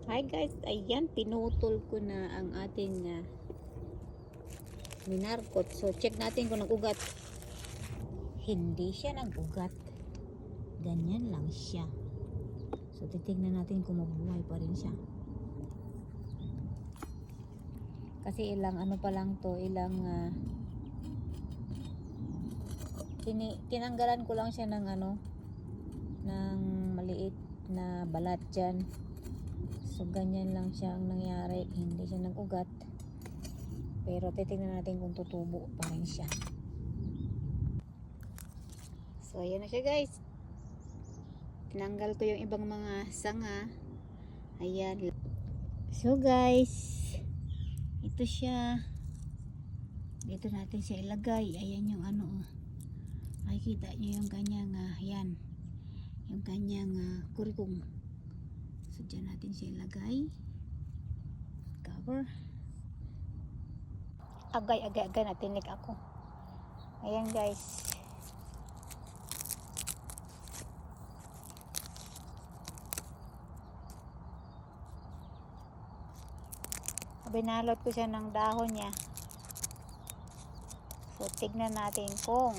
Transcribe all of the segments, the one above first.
Hi guys, ayan, pinutol ko na ang ating minarkot. So check natin kung nag-ugat. Hindi siya nag-ugat. Ganyan lang siya. So titignan natin kung mabuhay pa rin siya. Kasi ilang ano pa lang to, ilang tinanggalan ko lang siya ng ng maliit na balat dyan. So ganyan lang siya ang nangyari, hindi siya nag-ugat. Pero titingnan natin kung tutubo pa rin siya. So ayan na siya guys. Tinanggal ko yung ibang mga sanga. Ayan. So guys, ito siya. Dito natin siya ilagay. Ayan yung makikita nyo yung kanyang ayan. Yung kanyang kurikong. So dyan natin siya ilagay. Cover. Agay natinik ako. Ayan guys. Binalot ko siya ng dahon niya. So tignan natin kung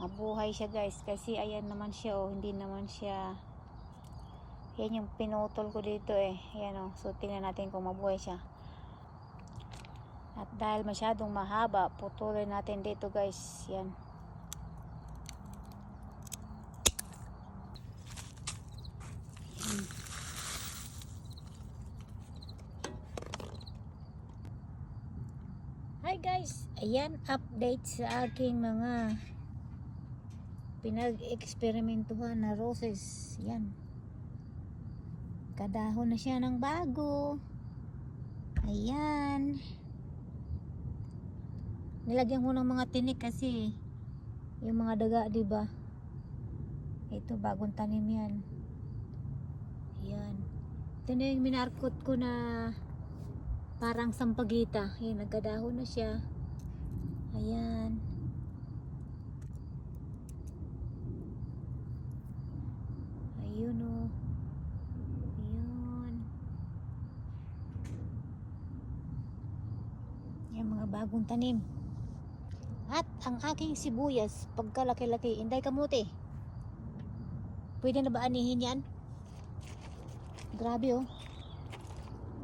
mabuhay siya guys. Kasi ayan naman siya hindi naman siya. Yan yung pinutol ko dito Ayan So tignan natin kung mabuhay siya. At dahil masyadong mahaba, putulin natin dito guys. Yan. Hi guys, ayan update sa aking mga pinag-eksperimentuhan na roses. Yan. Kadahon na siya ng bago. Ayan. Nilagyan ko ng mga tinik kasi yung mga daga, diba? Ito bagong tanim yan. Ayan. Ito na yung minarkot ko na parang sampagita. Ayan, nagkadahon na siya. Ayan. Ayun Ayan. Ayan, mga bagong tanim. At ang aking sibuyas, pagkalaki-laki, inday kamuti. Pwede na ba anihin yan? Grabe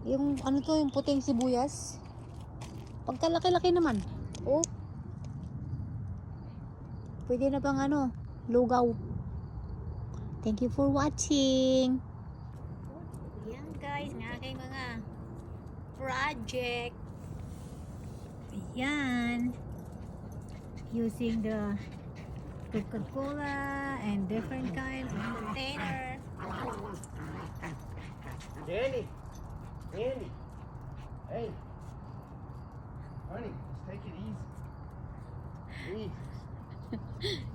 Yung yung puting sibuyas. Pagkalaki-laki naman. Pwede na bang lugaw. Thank you for watching. Yan guys, ng aking mga project. Ayan. Using the Coca-Cola and different kinds of container. Andy, hey, honey, just take it easy. Please.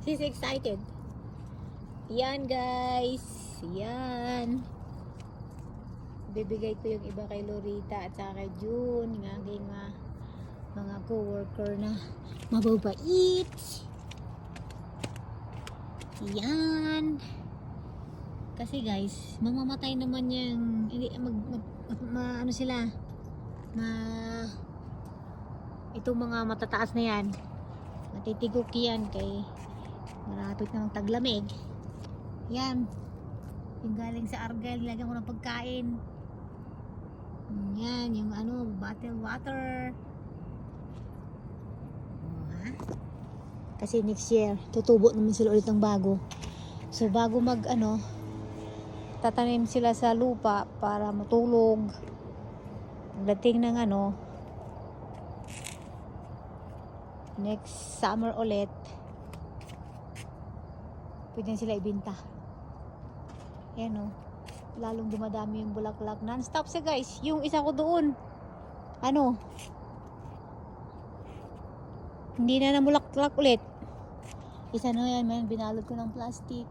She's excited. Yan guys. Yan. Bibigay ko yung iba kay Lorita at saka kay June, yung aking mga co-worker na mababait. Yan. Kasi guys, mamamatay naman yung itong mga matataas na yan. Matitigok yan kay marapit ng taglamig. Yan. Yung galing sa Argyle, nilagyan ko ng pagkain. Yan, yung bottled water. Kasi next year, tutubo naman sila ulit ng bago. So bago tatanim sila sa lupa para matulog. Pagdating ng next summer ulit, pwede sila ibenta. Yan lalong dumadami yung bulaklak. Non-stop siya guys. Yung isa ko doon, hindi na namulaklak ulit. Isa na yan, binalot ko ng plastic.